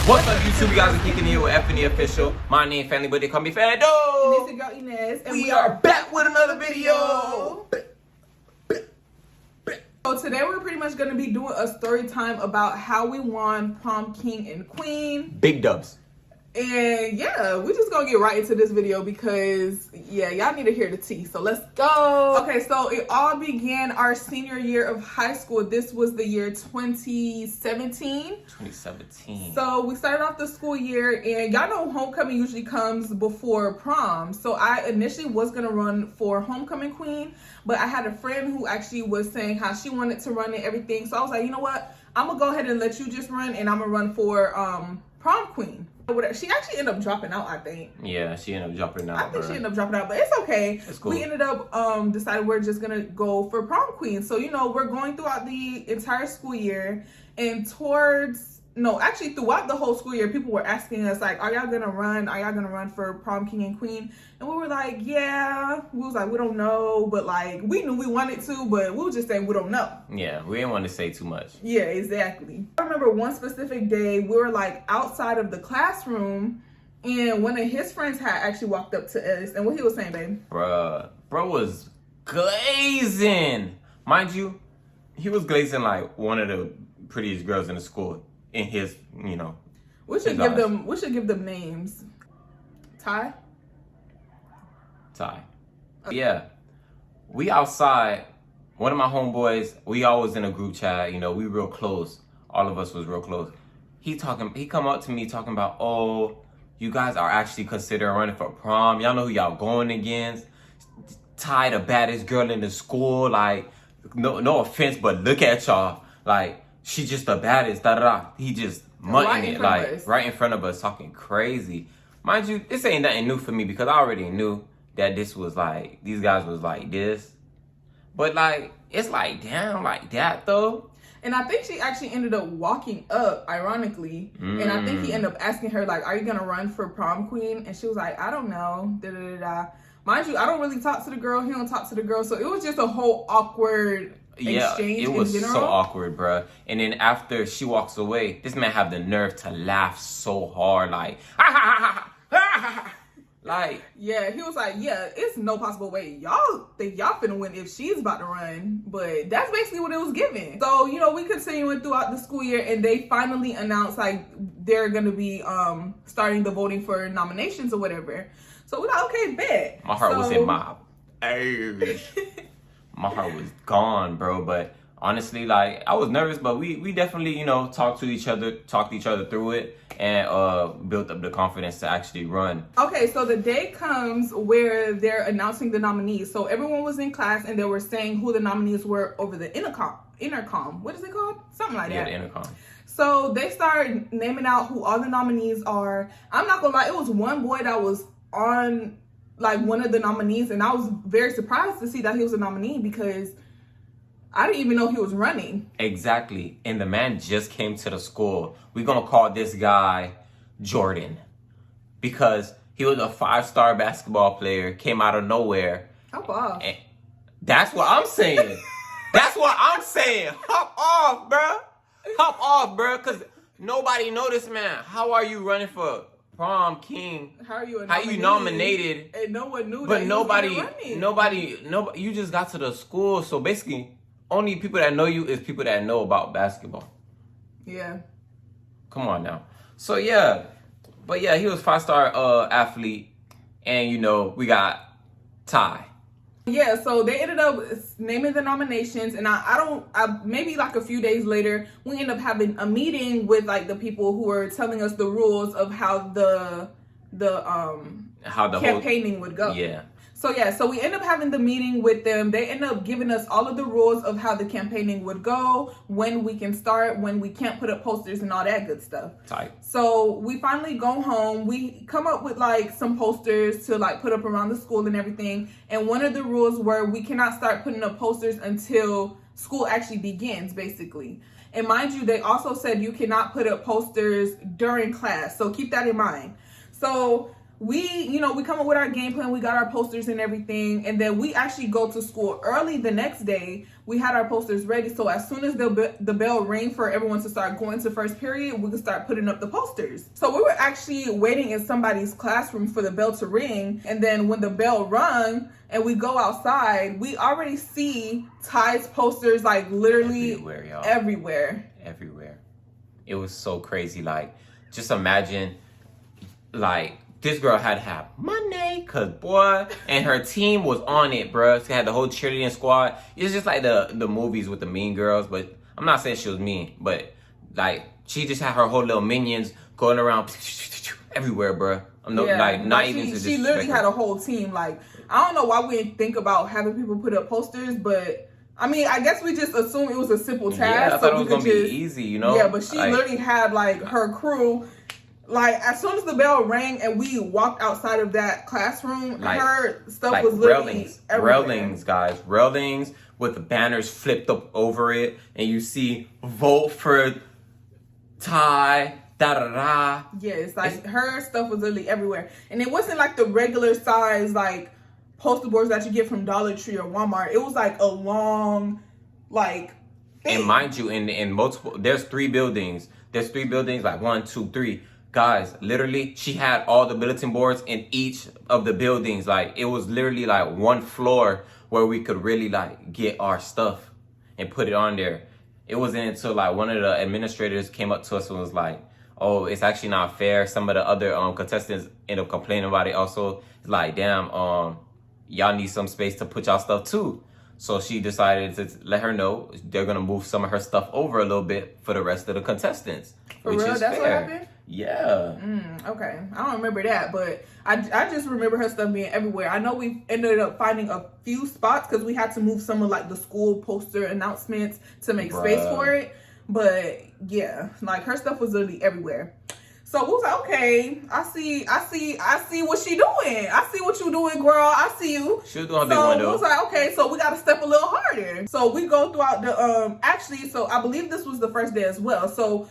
What's up, YouTube? You guys are kicking in with F&E Official. My name Family, but they call me Fando. And this is your girl Inez. And we are back with another video. So today we're pretty much going to be doing a story time about how we won prom king and queen. Big dubs. And yeah, we're just going to get right into this video because, yeah, y'all need to hear the tea. So let's go. Okay, so it all began our senior year of high school. This was the year 2017. 2017. So we started off the school year, and y'all know homecoming usually comes before prom. So I initially was going to run for homecoming queen, but I had a friend who actually was saying how she wanted to run and everything. So I was like, you know what? I'm going to go ahead and let you just run, and I'm going to run for prom queen. She actually ended up dropping out, I think. Yeah, she ended up dropping out. I think she ended up dropping out, but it's okay. It's cool. We ended up deciding we're just gonna go for prom queen. So, you know, we're going throughout the entire school year, and throughout the whole school year, people were asking us, like, are y'all gonna run? Are y'all gonna run for prom king and queen? And we were like, yeah. We was like, we don't know, but like, we knew we wanted to, but we were just saying we don't know. Yeah, we didn't want to say too much. Yeah, exactly. I remember one specific day, we were like outside of the classroom, and one of his friends had actually walked up to us, and what he was saying, babe? Bro was glazing. Mind you, he was glazing like one of the prettiest girls in the school. In his, you know, we should give them names. Ty. Yeah, we outside. One of my homeboys, we always in a group chat. You know, we real close. All of us was real close. He come up to me talking about, oh, you guys are actually considering running for prom. Y'all know who y'all going against. Ty, the baddest girl in the school. Like, no offense, but look at y'all. Like, she just the baddest, He just mutting it, like, right in front of us, talking crazy. Mind you, this ain't nothing new for me because I already knew that this was like, these guys was like this. But like, it's like, damn, like that though. And I think she actually ended up walking up, ironically. And I think he ended up asking her, like, are you going to run for prom queen? And she was like, I don't know, Mind you, I don't really talk to the girl. He don't talk to the girl. So it was just a whole awkward exchange. It was so awkward, bruh. And then after she walks away, this man have the nerve to laugh so hard, like, like, yeah, he was like, yeah, it's no possible way y'all think y'all finna win if she's about to run. But that's basically what it was given. So, you know, we continuing throughout the school year, and they finally announced like they're gonna be starting the voting for nominations or whatever. So we're like, okay, bet. My heart was in my my heart was gone, bro. But honestly, like, I was nervous, but we definitely, you know, talked each other through it, and built up the confidence to actually run. Okay, so the day comes where they're announcing the nominees. So everyone was in class, and they were saying who the nominees were over the intercom. What is it called? Something like that. Yeah, the intercom. So they started naming out who all the nominees are. I'm not gonna lie, it was one boy that was on like one of the nominees, and I was very surprised to see that he was a nominee because I didn't even know he was running. Exactly. And the man just came to the school. We're gonna call this guy Jordan because he was a 5-star basketball player, came out of nowhere. Hop off. And that's what I'm saying. That's what I'm saying. Hop off, bro, because nobody know this man. How are you running for prom king? How you nominated? And no one knew. But that nobody. You just got to the school, so basically, only people that know you is people that know about basketball. Yeah. Come on now. So yeah, but yeah, he was 5-star athlete, and you know we got Ty. Yeah, so they ended up naming the nominations, and maybe like a few days later, we ended up having a meeting with like the people who were telling us the rules of how the campaigning would go. Yeah. So we end up having the meeting with them. They end up giving us all of the rules of how the campaigning would go, when we can start, when we can't put up posters and all that good stuff. Tight. So we finally go home. We come up with like some posters to like put up around the school and everything. And one of the rules were we cannot start putting up posters until school actually begins, basically. And mind you, they also said you cannot put up posters during class. So keep that in mind. So we come up with our game plan. We got our posters and everything, and then we actually go to school early the next day. We had our posters ready, so as soon as the bell rang for everyone to start going to first period, we could start putting up the posters. So we were actually waiting in somebody's classroom for the bell to ring, and then when the bell rung and we go outside, we already see Ty's posters like literally everywhere, y'all. Everywhere. It was so crazy. Like, just imagine, like, this girl had to have money, cause boy, and her team was on it, bruh. She had the whole cheerleading squad. It's just like the movies with the mean girls, but I'm not saying she was mean, but like she just had her whole little minions going around everywhere, bruh. She literally had a whole team. Like, I don't know why we didn't think about having people put up posters, but I mean, I guess we just assumed it was a simple task. Yeah, I thought it was gonna be easy, you know. Yeah, but she literally had like her crew. Like, as soon as the bell rang and we walked outside of that classroom, her stuff was literally everywhere. Railings, guys. Railings with the banners flipped up over it. And you see, vote for Ty, da-da-da. Yes, like, her stuff was literally everywhere. And it wasn't like the regular size, like, poster boards that you get from Dollar Tree or Walmart. It was like a long, like, thing. And mind you, in multiple, there's 3 buildings. There's 3 buildings, like 1, 2, 3. Guys, literally, she had all the bulletin boards in each of the buildings. Like, it was literally like one floor where we could really like get our stuff and put it on there. It wasn't until like one of the administrators came up to us and was like, "Oh, it's actually not fair." Some of the other contestants end up complaining about it. Also, it's like, "Damn, y'all need some space to put y'all stuff too." So she decided to let her know they're gonna move some of her stuff over a little bit for the rest of the contestants. For real, that's fair. What happened? Yeah. Okay. I don't remember that, but I just remember her stuff being everywhere. I know we ended up finding a few spots because we had to move some of like the school poster announcements to make space for it. But yeah, like her stuff was literally everywhere. So we was like, okay, I see what she doing. I see what you doing, girl. I see you. She was doing a big one though. So we was like, okay, so we got to step a little harder. So we go throughout the so I believe this was the first day as well. So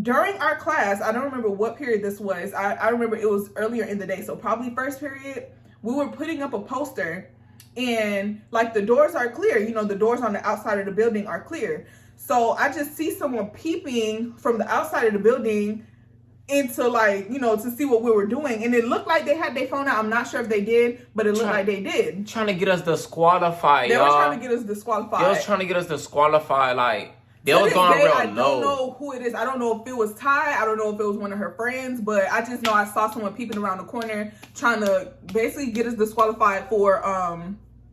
during our class, I don't remember what period this was. I remember it was earlier in the day, so probably first period. We were putting up a poster, and like the doors are clear. You know, the doors on the outside of the building are clear. So I just see someone peeping from the outside of the building into like, you know, to see what we were doing. And it looked like they had their phone out. I'm not sure if they did, but it looked like they did. Trying to get us disqualified, They were trying to get us disqualified. They was trying to get us disqualified, like... They was going real low. I don't know who it is. I don't know if it was Ty. I don't know if it was one of her friends. But I just know I saw someone peeping around the corner trying to basically get us disqualified for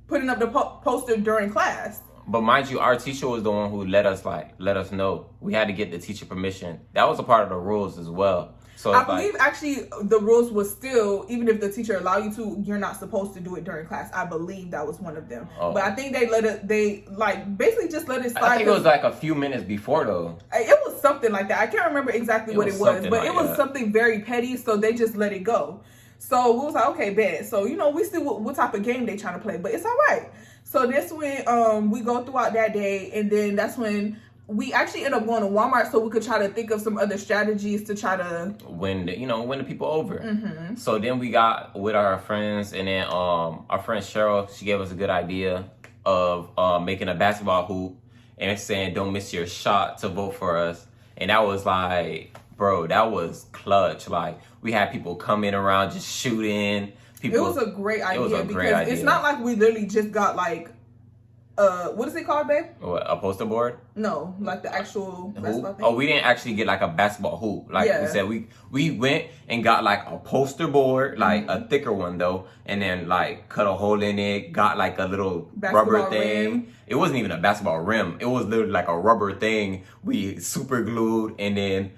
putting up the poster during class. But mind you, our teacher was the one who let us know. We had to get the teacher permission. That was a part of the rules as well. So I believe actually the rules was still, even if the teacher allow you to, you're not supposed to do it during class. I believe that was one of them. Oh. But I think they basically just let it slide. I think it was like a few minutes before though. It was something like that. I can't remember exactly what it was, but it was something very petty. So they just let it go. So we was like, okay, bet. So, you know, we see what type of game they trying to play, but it's all right. So this when we go throughout that day, and then that's when we actually end up going to Walmart so we could try to think of some other strategies to try to win the people over. Mm-hmm. So then we got with our friends, and then our friend Cheryl, she gave us a good idea of making a basketball hoop and saying don't miss your shot to vote for us. And that was like, bro, that was clutch. Like, we had people coming around just shooting. It was a great idea because it's not like we literally just got like what is it called, babe? What, a poster board? No, like the actual basketball thing. Oh, we didn't actually get like a basketball hoop. Like we said, we went and got like a poster board, like a thicker one though, and then like cut a hole in it, got like a little basketball rubber thing. Rim. It wasn't even a basketball rim. It was literally like a rubber thing. We super glued, and then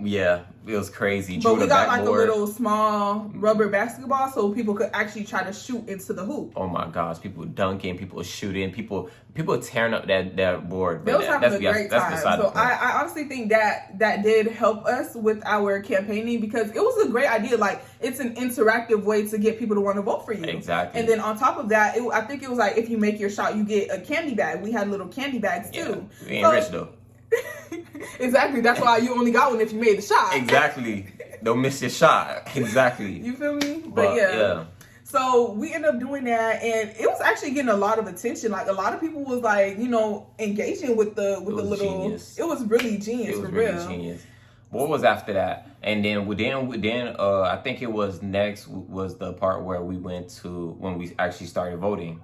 it was crazy. But we got like a little small rubber basketball so people could actually try to shoot into the hoop. Oh my gosh, people dunking, people shooting, people tearing up that board. They was having a great time. So I honestly think that did help us with our campaigning because it was a great idea. Like, it's an interactive way to get people to want to vote for you. Exactly. And then on top of that, I think it was like if you make your shot, you get a candy bag. We had little candy bags too. We ain't rich though. Exactly. That's why you only got one if you made the shot. Exactly. Don't miss your shot. Exactly. You feel me? But yeah. So we ended up doing that, and it was actually getting a lot of attention. Like a lot of people was like, you know, engaging with the little. Genius. It was really genius. It was really genius. What was after that? And then I think it was next was the part where we went to when we actually started voting.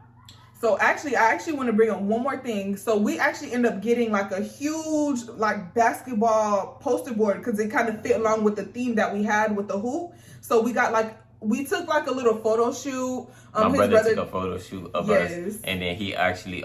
So I actually want to bring up one more thing. So we actually ended up getting like a huge like basketball poster board because it kind of fit along with the theme that we had with the hoop. So we took like a little photo shoot. My brother took a photo shoot of us, and then he actually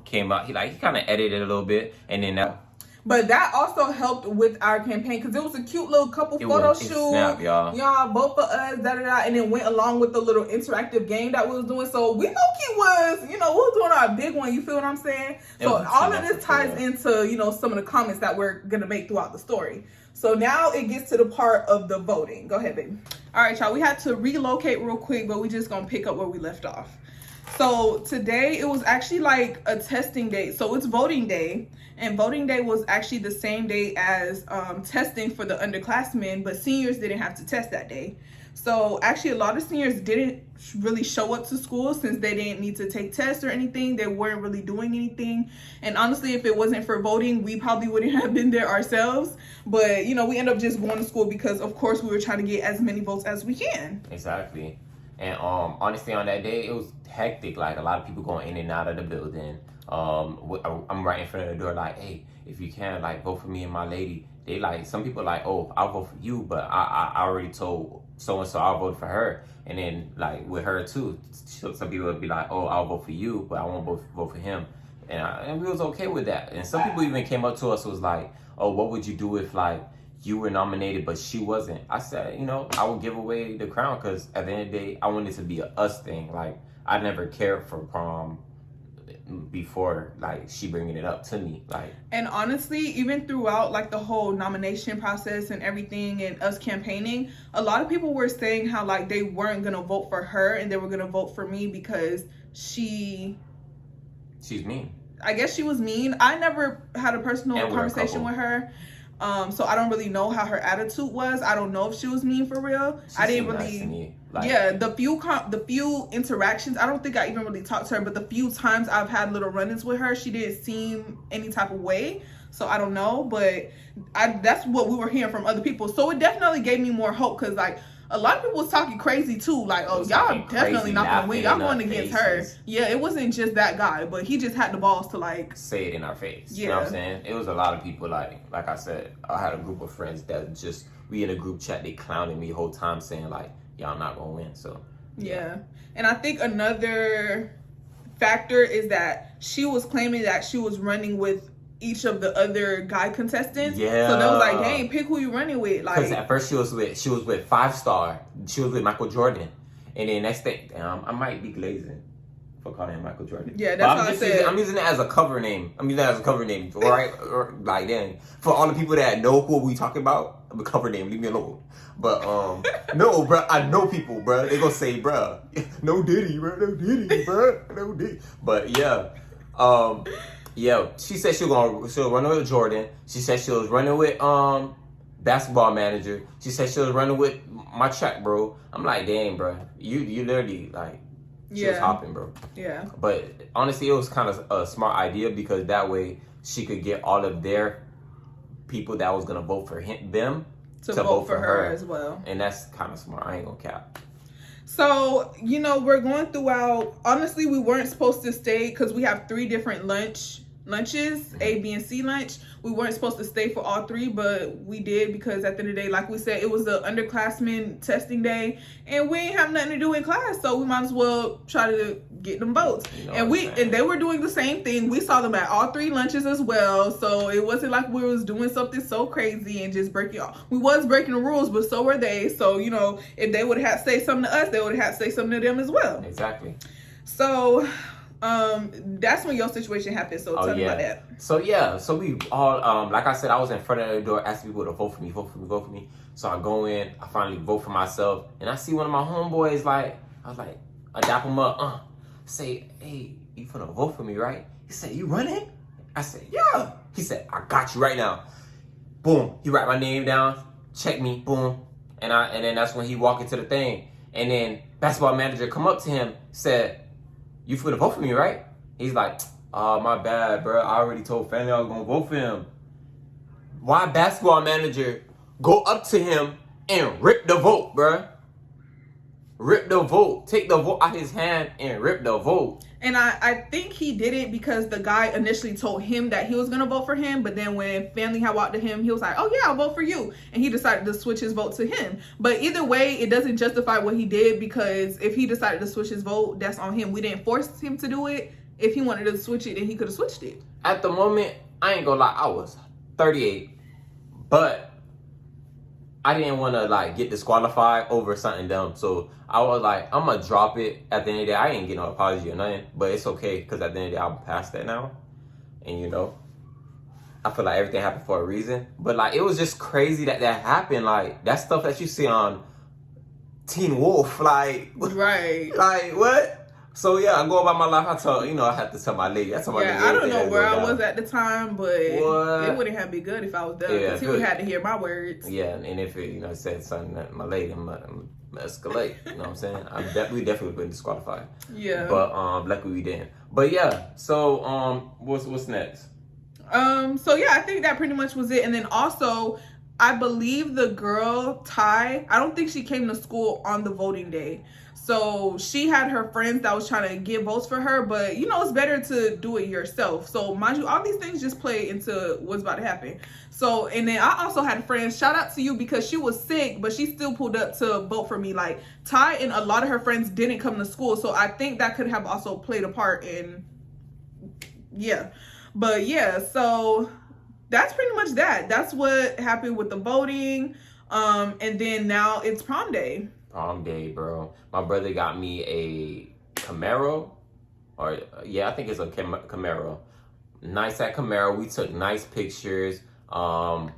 came out. He kind of edited a little bit, and then that. But that also helped with our campaign because it was a cute little couple photo shoot. Snap, y'all. Both for us, and it went along with the little interactive game that we was doing. So we low-key was, we was doing our big one. You feel what I'm saying? So all of this ties into, some of the comments that we're going to make throughout the story. So now it gets to the part of the voting. Go ahead, baby. All right, y'all. We had to relocate real quick, but we just going to pick up where we left off. So today it was actually like a testing day. So it's voting day, and voting day was actually the same day as testing for the underclassmen, but seniors didn't have to test that day. So actually a lot of seniors didn't really show up to school since they didn't need to take tests or anything. They weren't really doing anything. And honestly, if it wasn't for voting, we probably wouldn't have been there ourselves. But, we ended up just going to school because, of course, we were trying to get as many votes as we can. Exactly. And honestly, on that day, it was hectic. Like a lot of people going in and out of the building. I'm right in front of the door, like, hey, if you can, like, vote for me and my lady. They like, some people like, oh, I'll vote for you, but I already told so and so I'll vote for her. And then like with her too, some people would be like, oh, I'll vote for you, but I won't vote for him. And we was okay with that. And some people even came up to us was like, oh, what would you do if like you were nominated but she wasn't? I said, I would give away the crown because at the end of the day, I want it to be a us thing. Like I never cared for prom before like she bringing it up to me, like. And honestly, even throughout like the whole nomination process and everything and us campaigning, a lot of people were saying how like they weren't gonna vote for her and they were gonna vote for me because she's mean. I guess she was mean. I never had a personal conversation with her. So I don't really know how her attitude was. I don't know if she was mean for real. I didn't really. Nice to me. Like, the few interactions, I don't think I even really talked to her, but the few times I've had little run-ins with her, she didn't seem any type of way. So I don't know, but that's what we were hearing from other people. So it definitely gave me more hope because like a lot of people was talking crazy too. Like, oh, y'all definitely not gonna win. Y'all going against her. Yeah, it wasn't just that guy, but he just had the balls to like say it in our face. Yeah. You know what I'm saying? It was a lot of people like I said, I had a group of friends that just, we in a group chat, they clowning me the whole time saying like, y'all not gonna win. So yeah. And I think another factor is that she was claiming that she was running with each of the other guy contestants. Yeah. So they was like, dang, pick who you running with. Like, because at first she was with 5 Star. She was with Michael Jordan. And then next thing, I might be glazing for calling him Michael Jordan. Yeah, that's what I said. I'm using it as a cover name. Right? Or, like, then for all the people that know who we talking about, I'm a cover name. Leave me alone. But no, bro, I know people, bro. They gonna say, bro, no Diddy, bro, no Diddy, bro, no Diddy. But yeah, yeah, she said she'll run with Jordan. She said she was running with basketball manager. She said she was running with my track bro. I'm like, dang, bro, you literally like, she was hopping, bro. Yeah. But honestly, it was kind of a smart idea because that way she could get all of their people that was gonna vote for them to vote for her as well. And that's kind of smart. I ain't gonna cap. So, we're going throughout. Honestly, we weren't supposed to stay because we have 3 different lunches, A, B, and C lunch. We weren't supposed to stay for all 3, but we did because at the end of the day, like we said, it was the underclassmen testing day, and we ain't have nothing to do in class, so we might as well try to get them votes. And they were doing the same thing. We saw them at all 3 lunches as well, so it wasn't like we was doing something so crazy and just breaking off. We was breaking the rules, but so were they. So if they would have to say something to us, they would have to say something to them as well. Exactly. So that's when your situation happened. So tell me about that. So we all like I said, I was in front of the door asking people to vote for me. So I go in, I finally vote for myself, and I see one of my homeboys, like, I was like, I dap him up, say, hey, you finna vote for me, right? He said, you running? I said, yeah. He said, I got you right now. Boom, he write my name down, check me, boom, And then that's when he walked into the thing. And then basketball manager come up to him, said, "You finna vote for me, right?" He's like, "Oh, my bad, bro. I already told family I was gonna vote for him." Why basketball manager go up to him and rip the vote, bro? Rip the vote. Take the vote out his hand and rip the vote. And I think he did it because the guy initially told him that he was going to vote for him. But then when family had walked to him, he was like, "Oh, yeah, I'll vote for you." And he decided to switch his vote to him. But either way, it doesn't justify what he did, because if he decided to switch his vote, that's on him. We didn't force him to do it. If he wanted to switch it, then he could have switched it. At the moment, I ain't gonna lie, I was 38. But I didn't want to like get disqualified over something dumb. So I was like, I'm gonna drop it. At the end of the day, I ain't get no apology or nothing, but it's okay, because at the end of the day, I'm past that now. And you know, I feel like everything happened for a reason. But like, it was just crazy that happened. Like, that stuff that you see on Teen Wolf, like, right? Like, what? So yeah, I go about my life. I had to tell my lady. I told my lady. I don't know where I was at the time, but what? It wouldn't have been good if I was done, because he would have had to hear my words. Yeah, and if it, said something that my lady, I'm escalate. You know what I'm saying? We definitely would have been disqualified. Yeah. But luckily we didn't. But yeah, so what's next? So yeah, I think that pretty much was it. And then also, I believe the girl Ty, I don't think she came to school on the voting day. So she had her friends that was trying to get votes for her, but it's better to do it yourself. So mind you, all these things just play into what's about to happen. So, and then I also had friends, shout out to you, because she was sick, but she still pulled up to vote for me. Like, Ty and a lot of her friends didn't come to school. So I think that could have also played a part in, yeah. But yeah, so that's pretty much that. That's what happened with the voting. And then now it's prom day. Prom day, bro. My brother got me a Camaro, or I think it's a Camaro. Nice at Camaro. We took nice pictures. I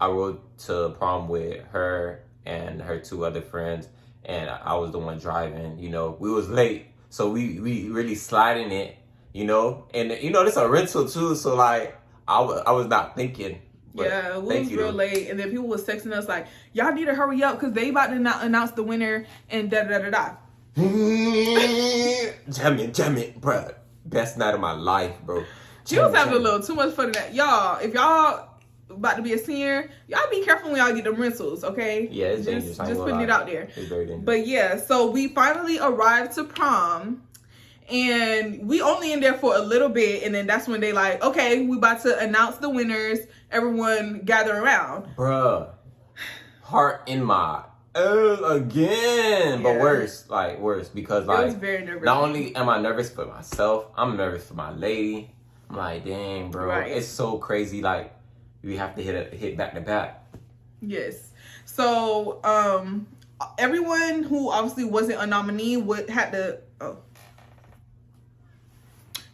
rode to prom with her and her 2 other friends, and I was the one driving. We was late, so we really sliding it. And this is a rental too, so like I was not thinking. Yeah, we was real late, and then people was texting us like, "Y'all need to hurry up because they about to announce the winner," and da da da da. Jam it, bro. Best night of my life, bro. She was having a little too much fun in that. Y'all, if y'all about to be a senior, y'all be careful when y'all get them rentals, okay? Yeah, it's dangerous. Just putting it out there. It's very dangerous. But yeah, so we finally arrived to prom. And we only in there for a little bit, and then that's when they like, okay, we about to announce the winners. Everyone gather around. Bruh, heart in my again, but worse, because like, it was very nervous. Not only am I nervous for myself, I'm nervous for my lady. I'm like, dang, bro, right. It's so crazy. Like, we have to hit back to back. Yes. So, everyone who obviously wasn't a nominee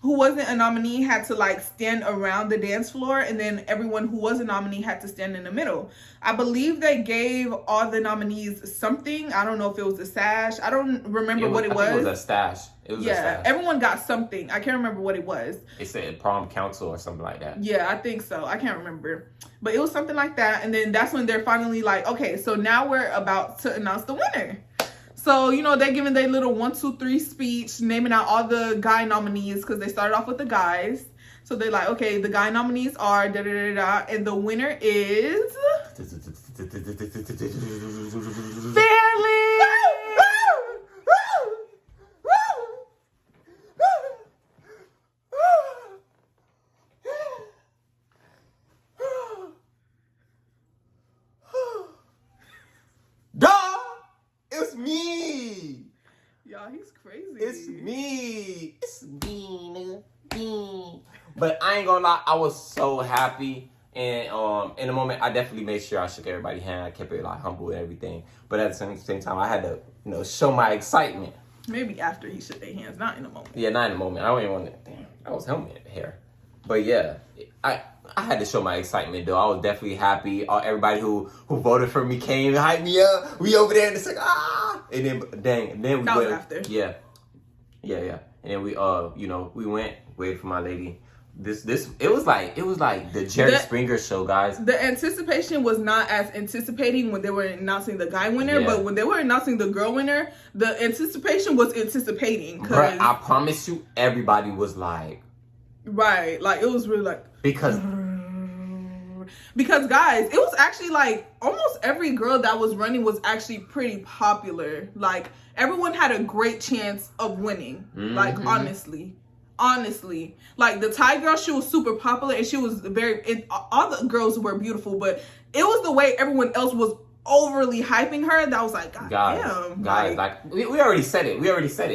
who wasn't a nominee had to like stand around the dance floor, and then everyone who was a nominee had to stand in the middle. I believe they gave all the nominees something. I don't know if it was a sash. I don't remember what it was. I think it was a stash. It was a stash. Everyone got something. I can't remember what it was. They said prom council or something like that. Yeah, I think so. I can't remember. But it was something like that. And then that's when they're finally like, okay, so now we're about to announce the winner. So, they're giving their little 1, 2, 3 speech, naming out all the guy nominees, because they started off with the guys. So they're like, okay, the guy nominees are da da da da, and the winner is Fairly. It's me. Y'all, he's crazy. It's me. It's me, nigga. But I ain't gonna lie, I was so happy. And in the moment, I definitely made sure I shook everybody's hand. I kept it like humble and everything. But at the same time, I had to show my excitement. Maybe after he shook their hands, not in the moment. Yeah, not in the moment. I don't even want to. Damn, I was helmet hair. But yeah, I had to show my excitement though. I was definitely happy. Everybody who voted for me came and hyped me up. We over there and it's like and then we that went was after. Yeah. And then we we went, waited for my lady. it was like the Jerry Springer show, guys. The anticipation was not as anticipating when they were announcing the guy winner, but when they were announcing the girl winner, the anticipation was anticipating. Bruh, I promise you, everybody was like, right, like it was really like because guys, it was actually like almost every girl that was running was actually pretty popular. Like everyone had a great chance of winning. Like honestly, like the Thai girl, she was super popular and she was all the girls were beautiful, but it was the way everyone else was overly hyping her that was like, guys, like we already said it.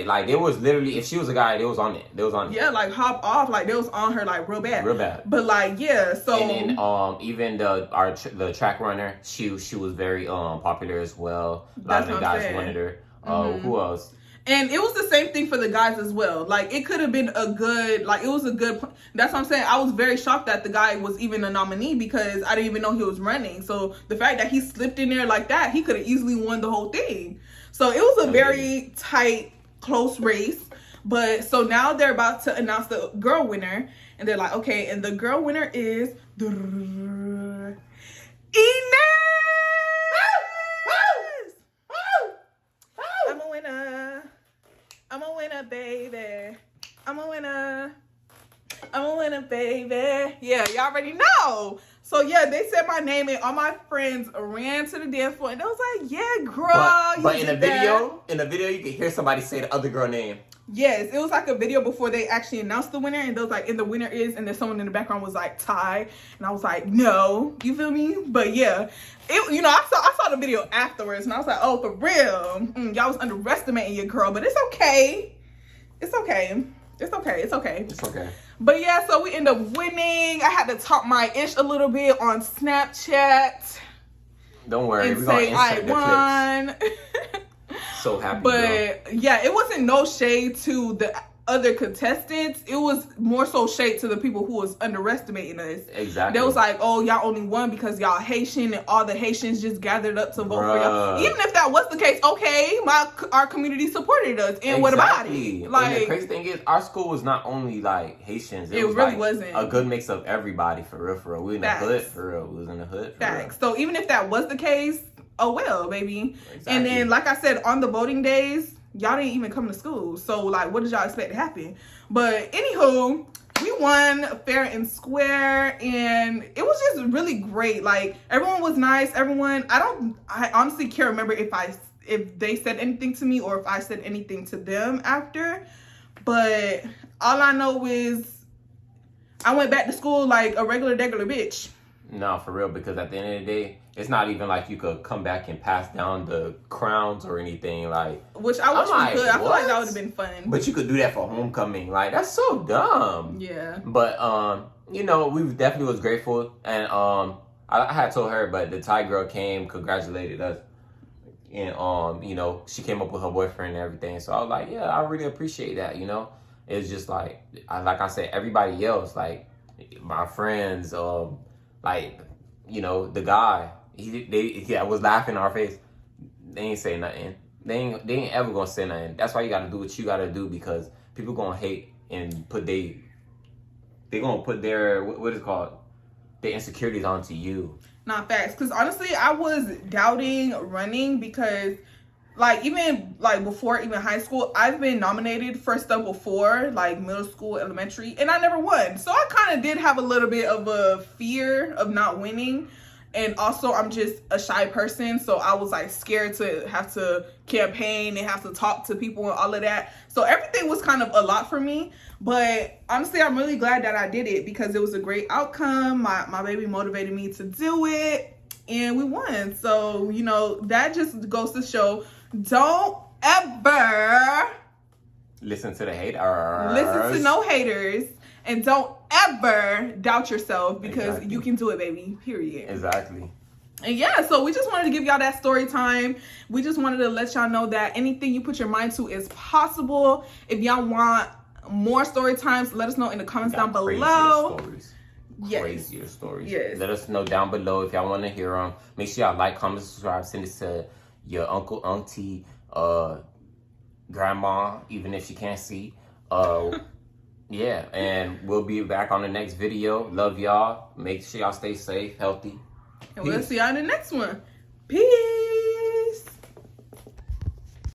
Like it was literally, if she was a guy, they was on it. Yeah, like hop off, like they was on her like real bad. But like so and then even the track runner, she was very popular as well. A lot of the guys wanted her. Who else? And it was the same thing for the guys as well. Like, it could have been that's what I'm saying. I was very shocked that the guy was even a nominee because I didn't even know he was running. So the fact that he slipped in there like that, he could have easily won the whole thing. So it was a very tight, close race. But so now they're about to announce the girl winner. And they're like, okay, and the girl winner is Inez! I'm a winner, baby. I'm a winner, baby. Yeah, y'all already know. So yeah, they said my name and all my friends ran to the dance floor and they was like, yeah, girl. But in the video, you could hear somebody say the other girl name. Yes, it was like a video before they actually announced the winner, and they was like, and the winner is, and then someone in the background was like, Ty, and I was like, no, you feel me? But yeah, I saw the video afterwards, and I was like, oh, for real, y'all was underestimating your girl, but it's okay. It's okay. But yeah, so we end up winning. I had to talk my ish a little bit on Snapchat. Don't worry, and say I won. So happy, but yeah, it wasn't no shade to the other contestants. It was more so shade to the people who was underestimating us. Exactly. They was like, oh, y'all only won because y'all Haitian and all the Haitians just gathered up to vote for y'all. Even if that was the case, okay, our community supported us, and what about it? Like, and the crazy thing is, our school was not only like Haitians. It really wasn't a good mix of everybody, for real. We in the hood, for real. We was in the hood, for real. So even if that was the case, oh well, baby. Exactly. And then, like I said, on the voting days, y'all didn't even come to school. So, like, what did y'all expect to happen? But, anywho, we won fair and square. And it was just really great. Like, everyone was nice. I honestly can't remember if they said anything to me or if I said anything to them after. But all I know is I went back to school like a regular bitch. No, for real, because at the end of the day, it's not even like you could come back and pass down the crowns or anything, like. Which I wish we could. I feel like that would have been fun. But you could do that for homecoming. Like, that's so dumb. Yeah. But we definitely was grateful, and I had told her, but the Thai girl came, congratulated us, and she came up with her boyfriend and everything. So I was like, yeah, I really appreciate that. It's just like I said, everybody else, like my friends, the guy, he was laughing in our face. They ain't say nothing. They ain't ever gonna say nothing. That's why you gotta do what you gotta do, because people gonna hate and they gonna put their what is it called, their insecurities onto you. Not facts, because honestly, I was doubting running because, like, even like before even high school, I've been nominated for stuff before, like middle school, elementary, and I never won. So I kind of did have a little bit of a fear of not winning. And also, I'm just a shy person, so I was like scared to have to campaign and have to talk to people and all of that. So everything was kind of a lot for me. But honestly, I'm really glad that I did it because it was a great outcome. My baby motivated me to do it, and we won. So, that just goes to show, don't ever listen to the haters. Listen to no haters. And don't ever doubt yourself, because you can do it, baby. Period. Exactly. And yeah, so we just wanted to give y'all that story time. We just wanted to let y'all know that anything you put your mind to is possible. If y'all want more story times, let us know in the comments down below. Crazier stories. Yes. Let us know down below if y'all want to hear them. Make sure y'all like, comment, subscribe. Send this to your uncle, auntie, grandma, even if she can't see. Yeah, and we'll be back on the next video. Love y'all. Make sure y'all stay safe, healthy. And we'll see y'all in the next one. Peace.